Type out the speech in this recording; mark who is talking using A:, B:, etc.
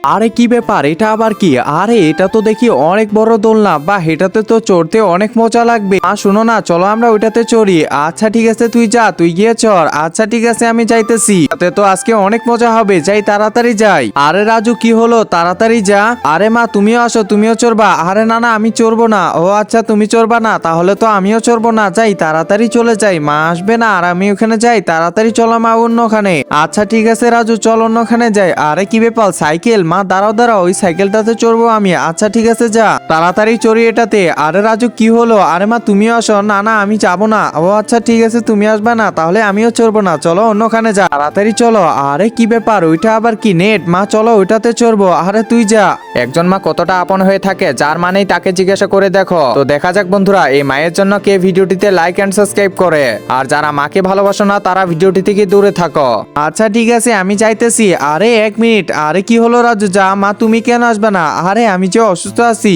A: আরে কি ব্যাপার, এটা আবার কি? আরে এটা তো দেখি অনেক বড় দোলনা, বা এটাতে তো চড়তে অনেক মজা লাগবে। শোনো না, চলো আমরা ওইটাতে চড়ি। আচ্ছা ঠিক আছে, তুই যা, তুই গিয়ে চড়। আচ্ছা ঠিক আছে, আমি যাইতেছি। তাতে তো আজকে অনেক মজা হবে, যাই তাড়াতাড়ি যাই। আরে রাজু কি হলো, তাড়াতাড়ি যা। আরে মা তুমিও আসো, তুমিও চড়বা। আরে না না, আমি চড়বো না। ও আচ্ছা, তুমি চড়বা না, তাহলে তো আমিও চড়বো না। যাই তাড়াতাড়ি চলে যাই, মা আসবে না আর আমি ওখানে যাই। তাড়াতাড়ি চলো মা অন্যখানে। আচ্ছা ঠিক আছে রাজু, চল অন্যখানে যাই। আরে কি ব্যাপার, সাইকেল? মা দাঁড়াও দাঁড়াও, ওই সাইকেলটাতে চড়বো আমি। আচ্ছা ঠিক আছে, যা তাড়াতাড়ি চড়ি এটাতে। আরে রাজু কি হলো? আরে মা তুমিও আসো। না না, আমি যাবো না। ও আচ্ছা ঠিক আছে, তুমি আসবে না, তাহলে আমিও চড়বো না। চলো অন্যখানে যা, তাড়াতাড়ি চলো। আরে কি ব্যাপার, ওইটা আবার কি? নেট? মা চলো ওইটাতে চড়বো। আরে তুই যা। একজন মা কতটা আপন হয়ে থাকে, যার মানেই তাকে জিজ্ঞাসা করে দেখো। তো দেখা যাক বন্ধুরা, এই মায়ের জন্য কে ভিডিওটিতে লাইক এন্ড সাবস্ক্রাইব করে। আর যারা মাকে ভালোবাসো না, তারা ভিডিওটি থেকে দূরে থাকো। আচ্ছা ঠিক আছে, আমি যাইতেছি। আরে এক মিনিট, আরে কি হলো রাজু? যা মা, তুমি কেন আসবে না? আরে আমি যে অসুস্থ আছি।